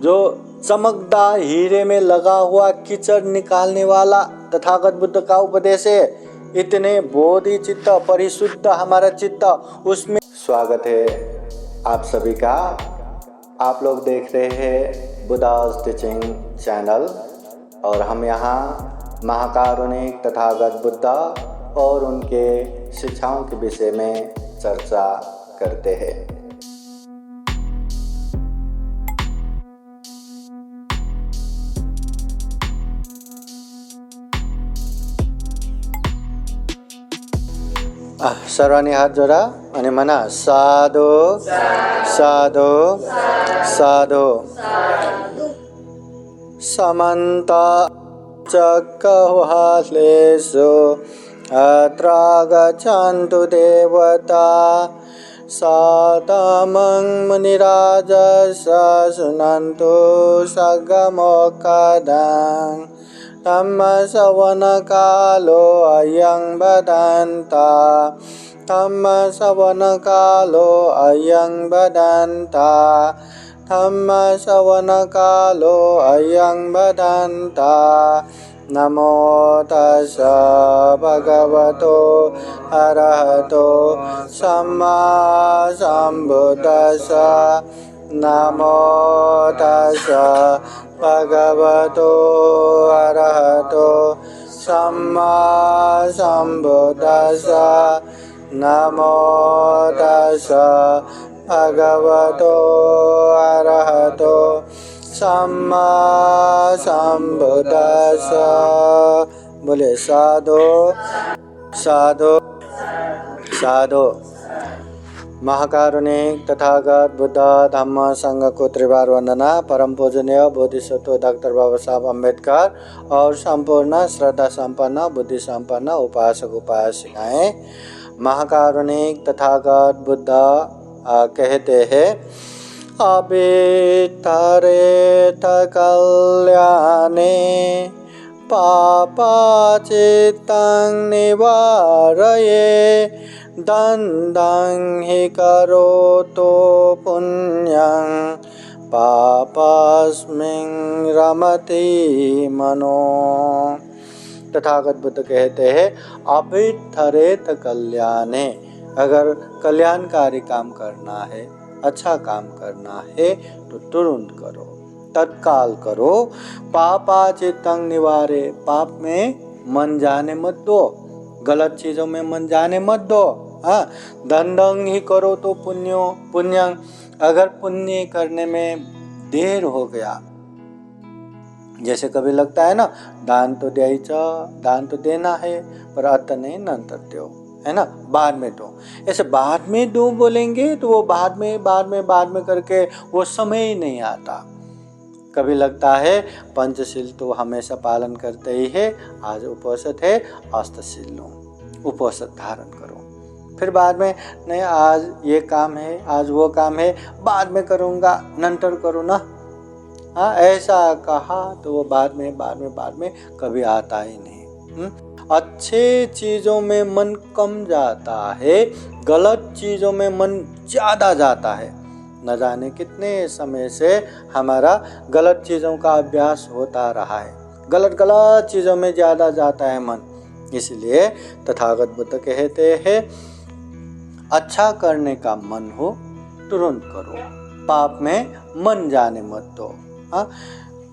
जो चमकदार हीरे में लगा हुआ कीचड़ निकालने वाला तथागत बुद्ध का उपदेश है। इतने बोधि चित्त परिशुद्ध हमारा चित्त, उसमें स्वागत है आप सभी का। आप लोग देख रहे हैं बुद्धास टीचिंग चैनल और हम यहाँ महाकारुणिक तथागत बुद्ध और उनके शिक्षाओं के विषय में चर्चा करते हैं। सर्वांनी हात जोडा आणि म्हणा साधु साधु साधु। समन्त चक्रवालेषु अत्र गच्छन्तु देवता साधमं मुनिराजस्य शृण्वन्तु सगमोक्खदं धम्मश्रवणकालो अयं बदन्ता धम्मश्रवणकालो अयं बदन्ता धम्मश्रवणकालो अयं बदन्ता। नमो तस्स भगवतो अरहतो सम्मा सम्बुद्दस्स। नमो तस्स भगवतो अरहतो सम्मा सम्बुद्दस्स। नमो तस्स भगवतो अरहतो सम्मा सम्बुद्दस्स। बोले साधु साधु साधु। महाकारुणिक तथागत बुद्ध धम्म संघ को त्रिवार वंदना। परम पूजनीय बोधिसत्व डॉक्टर बाबा साहब अम्बेडकर और संपूर्ण श्रद्धा संपन्न बुद्धि संपन्न उपासक उपासिकाएं। महाकारुणिक तथागत बुद्ध कहते हैं अभितरेत कल्याणे पापाचित्तं निवारये दन्दं हि करोतो पुण्यं पापस्मिन् रमति मनो। तथागत बुद्ध कहते हैं अभितरेत कल्याणे, अगर कल्याणकारी काम करना है, अच्छा काम करना है तो तुरंत करो, तत्काल करो। पापाचित्तं निवारे, पाप में मन जाने मत दो, गलत चीज़ों में मन जाने मत दो। हाँ, दंडं ही करो तो पुण्यं, अगर पुण्य करने में देर हो गया, जैसे कभी लगता है ना दान तो दान तो देना है पर अत नहीं नंतर दो, है ना, बाद में दो। ऐसे बाद में दो बोलेंगे तो वो बाद में करके वो समय ही नहीं आता। कभी लगता है पंचशील तो हमेशा पालन करते ही है, आज उपवासत है अष्टशील लो, उपवासत धारण करो। फिर बाद में नहीं, आज ये काम है, आज वो काम है, बाद में करूँगा, नंतर करूँ ना। हाँ, ऐसा कहा तो वो बाद में कभी आता ही नहीं। अच्छे चीज़ों में मन कम जाता है, गलत चीज़ों में मन ज़्यादा जाता है। न जाने कितने समय से हमारा गलत चीज़ों का अभ्यास होता रहा है, गलत चीज़ों में ज़्यादा जाता है मन। इसलिए तथागत बुद्ध कहते हैं अच्छा करने का मन हो तुरंत करो, पाप में मन जाने मत दो। हाँ,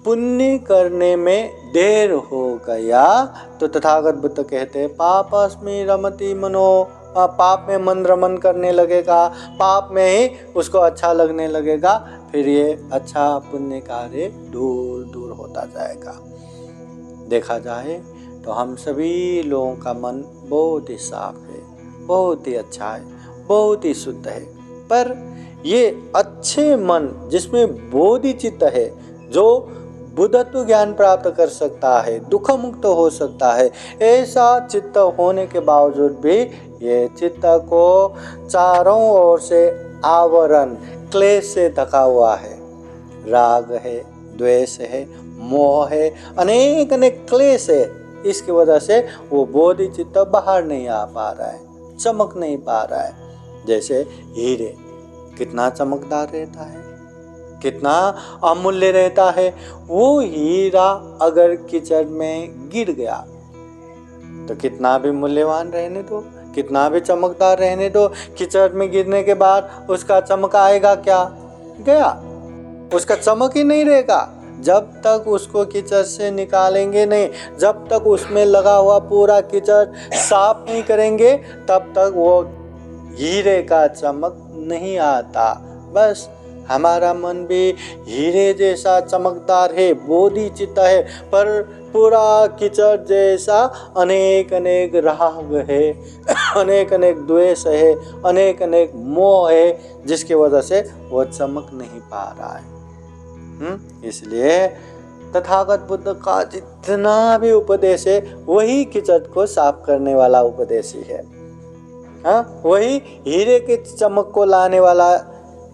पुण्य करने में देर हो गया तो तथागत बुद्ध कहते हैं पापस्मि रमति मनो, पाप में मन रमन करने लगेगा, पाप में ही उसको अच्छा लगने लगेगा, फिर ये अच्छा पुण्य कार्य दूर दूर होता जाएगा। देखा जाए तो हम सभी लोगों का मन बहुत ही साफ है, बहुत ही अच्छा है, बहुत ही शुद्ध है, पर ये अच्छे मन जिसमें बोधि चित्त है, जो बुद्धत्व ज्ञान प्राप्त कर सकता है, दुख मुक्त हो सकता है, ऐसा चित्त होने के बावजूद भी ये चित्त को चारों ओर से आवरण क्लेश से ढका हुआ है। राग है, द्वेष है, मोह है, अनेक क्लेश है। इसकी वजह से वो बोधि चित्त बाहर नहीं आ पा रहा है, चमक नहीं पा रहा है। जैसे हीरे कितना चमकदार रहता है, कितना अमूल्य रहता है। वो हीरा अगर कीचड़ में गिर गया तो कितना भी मूल्यवान रहने दो, कितना भी चमकदार रहने दो, कीचड़ में गिरने के बाद उसका चमक आएगा क्या? गया, उसका चमक ही नहीं रहेगा। जब तक उसको कीचड़ से निकालेंगे नहीं, जब तक उसमें लगा हुआ पूरा कीचड़ साफ नहीं करेंगे, तब तक वो हीरे का चमक नहीं आता। बस हमारा मन भी हीरे जैसा चमकदार है, बोधि चित्त है, पर पूरा कीचड़ जैसा अनेक अनेक राग है, अनेक अनेक द्वेष है, अनेक अनेक मोह है, जिसकी वजह से वो चमक नहीं पा रहा है। इसलिए तथागत बुद्ध का जितना भी उपदेश है वही कीचड़ को साफ करने वाला उपदेश ही है। वही हीरे के चमक को लाने वाला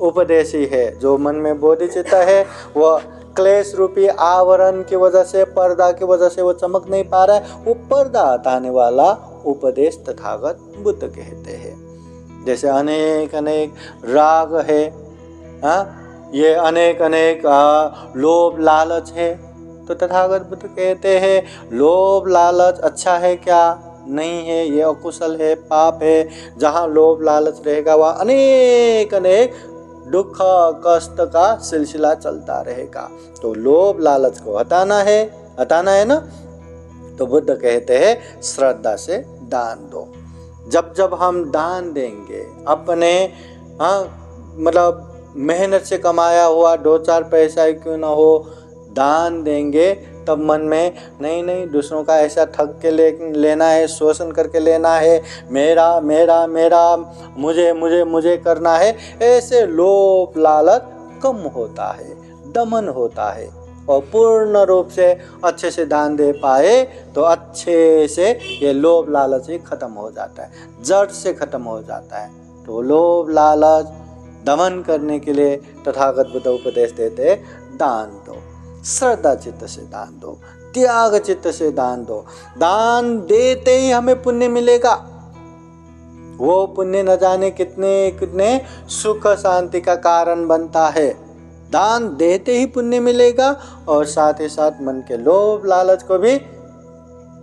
उपदेश ही है। जो मन में बोधिचित्त है वह क्लेश रूपी आवरण की वजह से, पर्दा की वजह से वो चमक नहीं पा रहा है, वो पर्दा हटाने वाला उपदेश तथागत बुद्ध कहते हैं। जैसे अनेक अनेक राग है, ये अनेक अनेक लोभ लालच है, तो तथागत बुद्ध कहते हैं लोभ लालच अच्छा है क्या? नहीं है, ये अकुशल है, पाप है। जहाँ लोभ लालच रहेगा वहाँ अनेक अनेक दुख कष्ट का सिलसिला चलता रहेगा। तो लोभ लालच को हटाना है ना। तो बुद्ध कहते हैं श्रद्धा से दान दो। जब जब हम दान देंगे, अपने मतलब मेहनत से कमाया हुआ 2-4 पैसा क्यों ना हो, दान देंगे, तब मन में नहीं दूसरों का ऐसा ठग के लेना है, शोषण करके लेना है, मेरा मेरा मेरा, मुझे करना है, ऐसे लोभ लालच कम होता है, दमन होता है। और पूर्ण रूप से अच्छे से दान दे पाए तो अच्छे से ये लोभ लालच ही खत्म हो जाता है, जड़ से खत्म हो जाता है। तो लोभ लालच दमन करने के लिए तथागत बुद्ध उपदेश देते, दान दो, श्रद्धा चित्त से दान दो, त्याग चित्त से दान दो। दान देते ही हमें पुण्य मिलेगा। वो पुण्य न जाने कितने कितने सुख शांति का कारण बनता है। दान देते ही पुण्य मिलेगा और साथ ही साथ मन के लोभ लालच को भी,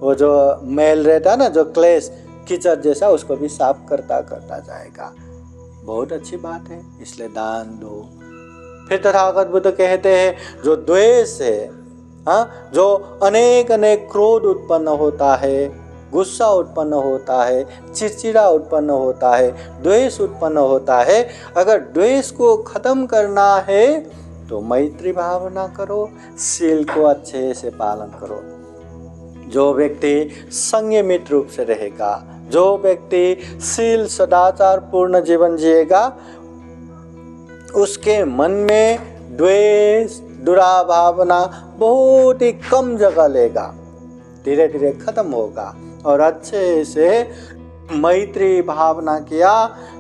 वो जो मैल रहता है ना, जो क्लेश कीचड़ जैसा, उसको भी साफ करता जाएगा। बहुत अच्छी बात है, इसलिए दान दो। फिर तथागत बुद्ध कहते हैं जो द्वेष है, जो अनेक अनेक क्रोध उत्पन्न होता है, गुस्सा उत्पन्न होता है, चिड़चिड़ा उत्पन्न होता है, द्वेष उत्पन्न होता है, अगर द्वेष को खत्म करना है तो मैत्री भावना करो, शील को अच्छे से पालन करो। जो व्यक्ति संयमित रूप से रहेगा, जो व्यक्ति शील सदाचार पूर्ण जीवन जिएगा, उसके मन में द्वेष दुराभावना बहुत ही कम जगह लेगा, धीरे धीरे खत्म होगा। और अच्छे से मैत्री भावना किया,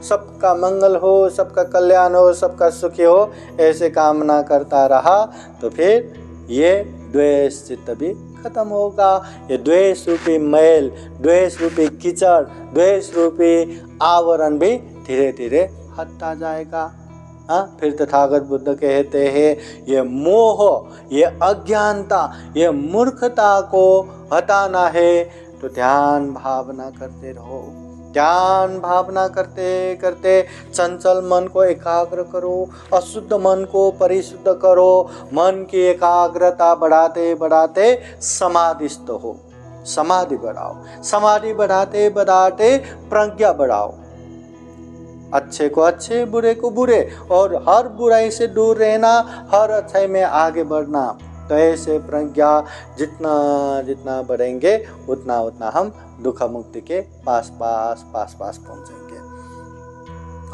सबका मंगल हो, सबका कल्याण हो, सबका सुखी हो, ऐसे कामना करता रहा, तो फिर ये द्वेष चित्त भी खत्म होगा। ये द्वेष रूपी मैल, द्वेष रूपी कीचड़, द्वेष रूपी आवरण भी धीरे धीरे हटता जाएगा। फिर तथागत बुद्ध कहते हैं ये मोह, ये अज्ञानता, ये मूर्खता को हटाना है तो ध्यान भावना करते रहो। ध्यान भावना करते करते चंचल मन को एकाग्र करो, अशुद्ध मन को परिशुद्ध करो। मन की एकाग्रता बढ़ाते बढ़ाते समाधिस्थ हो, समाधि बढ़ाओ, समाधि बढ़ाते बढ़ाते प्रज्ञा बढ़ाओ। अच्छे को अच्छे, बुरे को बुरे, और हर बुराई से दूर रहना, हर अच्छाई में आगे बढ़ना। तो ऐसे प्रज्ञा जितना जितना बढ़ेंगे उतना उतना हम दुख मुक्ति के पास पहुंचेंगे।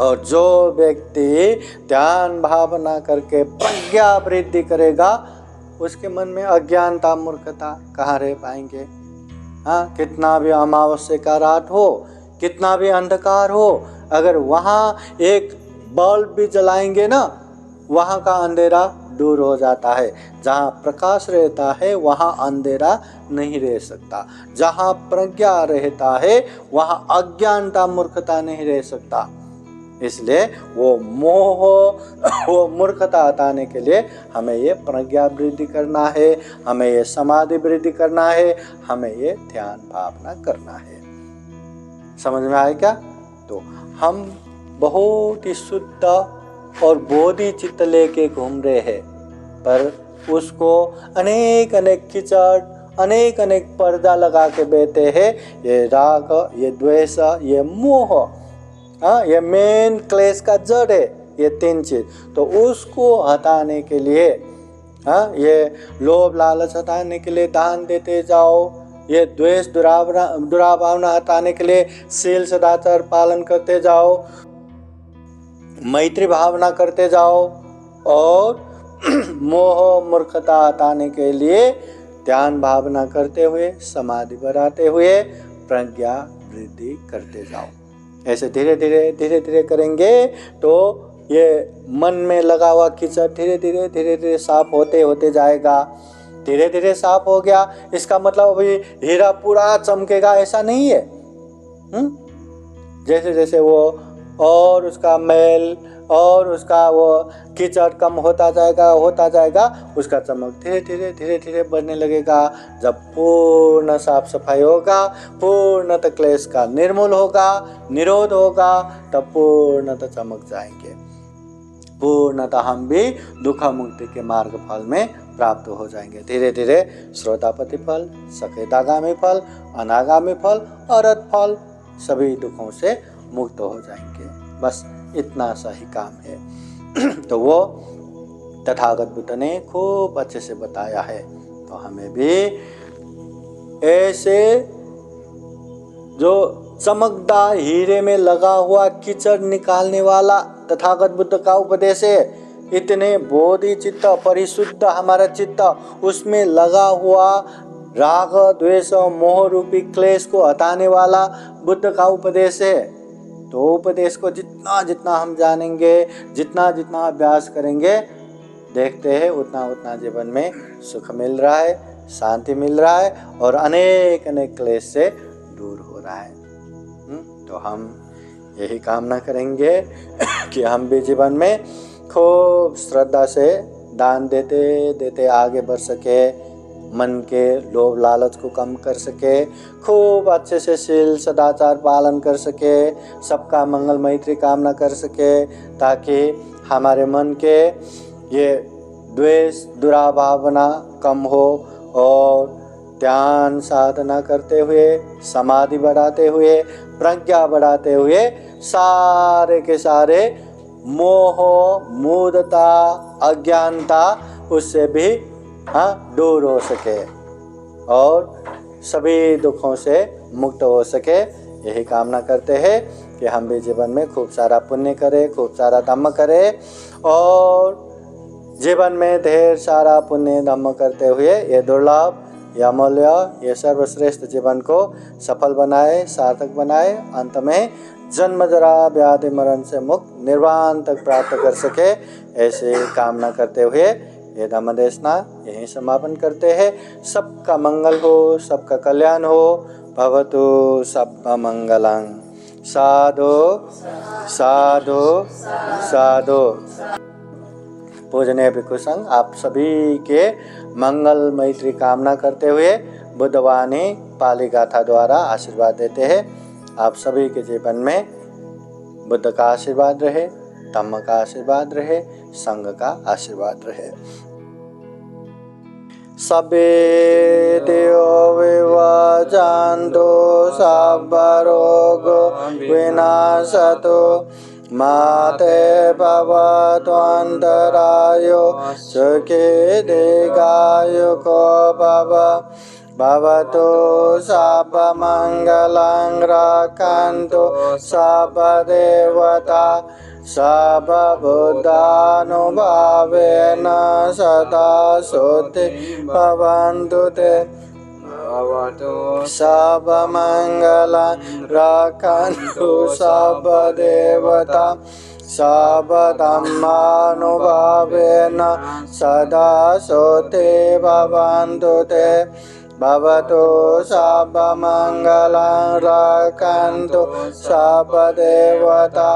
और जो व्यक्ति ध्यान भावना करके प्रज्ञा वृद्धि करेगा, उसके मन में अज्ञानता मूर्खता कहाँ रह पाएंगे। कितना भी अमावस्या का रात हो, कितना भी अंधकार हो, अगर वहाँ एक बल्ब भी जलाएंगे ना, वहाँ का अंधेरा दूर हो जाता है। जहाँ प्रकाश रहता है वहाँ अंधेरा नहीं रह सकता। जहाँ प्रज्ञा रहता है वहाँ अज्ञानता मूर्खता नहीं रह सकता। इसलिए वो मोह, वो मूर्खता हटाने के लिए हमें ये प्रज्ञा वृद्धि करना है, हमें ये समाधि वृद्धि करना है, हमें ये ध्यान भावना करना है। समझ में आया क्या? तो हम बहुत ही शुद्ध और बोधि चित्त लेके घूम रहे हैं, पर उसको अनेक अनेक कीचड़, अनेक अनेक पर्दा लगा के बैठे हैं। ये राग, ये द्वेष, ये मोह, ये मेन क्लेश का जड़ है, ये 3 चीज। तो उसको हटाने के लिए, ये लोभ लालच हटाने के लिए दान देते जाओ, ये द्वेष दुराभावना हटाने के लिए शील सदाचार पालन करते जाओ, मैत्री भावना करते जाओ, और मोह मूर्खता हटाने के लिए ध्यान भावना करते हुए, समाधि बढ़ाते हुए प्रज्ञा वृद्धि करते जाओ। ऐसे धीरे धीरे करेंगे तो ये मन में लगा हुआ कीचड़ धीरे धीरे साफ होते जाएगा। धीरे धीरे साफ हो गया, इसका मतलब अभी हीरा पूरा चमकेगा ऐसा नहीं है। जैसे जैसे वो और उसका मैल और उसका वो कीचड़ कम होता जाएगा, उसका चमक धीरे धीरे बढ़ने लगेगा। जब पूर्ण साफ सफाई होगा, पूर्णतः क्लेश का निर्मूल होगा, निरोध होगा, तब पूर्णतः चमक जाएंगे। पूर्णतः हम भी दुख मुक्ति के मार्ग फल में प्राप्त हो जाएंगे। धीरे धीरे श्रोतापति फल, सकेतागामी फल, अनागामी फल, अरहत फल, सभी दुखों से मुक्त हो जाएंगे। बस इतना सा ही काम है। तो वो तथागत बुद्ध ने खूब अच्छे से बताया है। तो हमें भी ऐसे जो चमकदार हीरे में लगा हुआ कीचड़ निकालने वाला तथागत बुद्ध का उपदेश है। इतने बोधि चित्त, परिशुद्ध हमारा चित्त, उसमें लगा हुआ राग द्वेष और मोह रूपी क्लेश को हटाने वाला बुद्ध का उपदेश है। तो उपदेश को जितना जितना हम जानेंगे, जितना जितना अभ्यास करेंगे, देखते हैं उतना जीवन में सुख मिल रहा है, शांति मिल रहा है, और अनेक अनेक क्लेश से दूर हो रहा है। तो हम यही कामना करेंगे कि हम भी जीवन में खूब श्रद्धा से दान देते आगे बढ़ सके, मन के लोभ लालच को कम कर सके, खूब अच्छे से शील सदाचार पालन कर सके, सबका मंगल मैत्री कामना कर सके, ताकि हमारे मन के ये द्वेष दुराभावना कम हो, और ध्यान साधना करते हुए, समाधि बढ़ाते हुए, प्रज्ञा बढ़ाते हुए, सारे के सारे मोह मूढ़ता अज्ञानता उससे भी दूर हो सके और सभी दुखों से मुक्त हो सके। यही कामना करते हैं कि हम भी जीवन में खूब सारा पुण्य करें, खूब सारा धम्म करें, और जीवन में ढेर सारा पुण्य धम्म करते हुए ये दुर्लभ, ये अमूल्य, ये सर्वश्रेष्ठ जीवन को सफल बनाए, सार्थक बनाए, अंत में जन्म जरा व्याधि मरण से मुक्त निर्वाण तक प्राप्त कर सके। ऐसे कामना करते हुए ये धम्म देशना यहीं समापन करते हैं। सबका मंगल हो, सबका कल्याण हो। भवतु सबका मंगलं। साधु साधु साधु। पूजनीय भिक्षु संघ, आप सभी के मंगल मैत्री कामना करते हुए बुद्धवाणी पाली गाथा द्वारा आशीर्वाद देते हैं। आप सभी के जीवन में बुद्ध का आशीर्वाद रहे, धम्म का आशीर्वाद रहे, संघ का आशीर्वाद रहे। सबे देव विवाजान्तो सर्वरोगो विनाशतो माते भवतु अन्तरायो सुखे दीर्घायुको भव। भवतु सर्वमङ्गलं रक्षन्तु सर्वदेवता सर्वबुद्धानुभावेन सदा शुद्धि भवन्तु ते। सर्वमङ्गलं रक्षन्तु सर्वदेवता सर्वधर्मानुभावेन सदा शुद्धि भवन्तु ते। भवतु सर्वमङ्गलं रक्षन्तु सर्वदेवता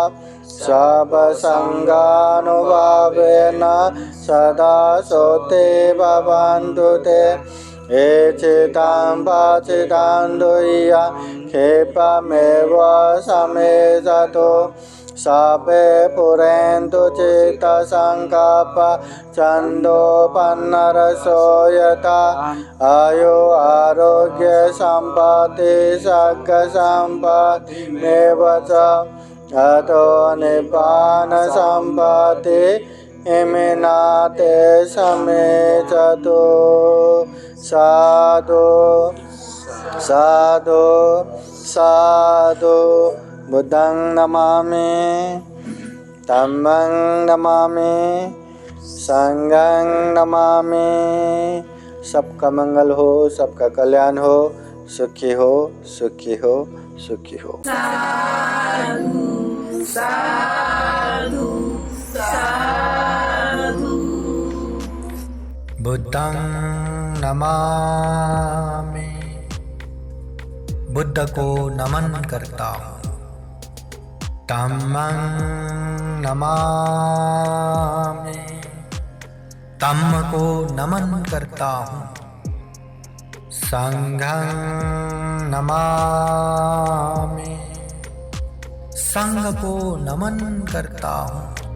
सर्वसङ्गानुभावेन सदा सोते भवन्तु ते एचितां वाचितां दुह्या क्षिपमेव समेषतो सापे पुरेन्तु चित्तसङ्कल्पा छन्दोपन्नरसो यथा आयु आरोग्य सम्पत्ति सक्खसम्पत्तिमेव च अतो निब्बान सम्पत्ति इमिनाते समेचतो साधु साधु साधु बुद्धं नमामि धम्मं नमामि संघं नमामि। सबका मंगल हो, सबका कल्याण हो, सुखी हो, सुखी हो, सुखी हो। साधु साधु साधु। बुद्धं नमामि, बुद्ध को नमन करता हूँ। धम्मं नमामि, धम्म को नमन करता हूँ। संघं नमामि, संघ को नमन करता हूँ।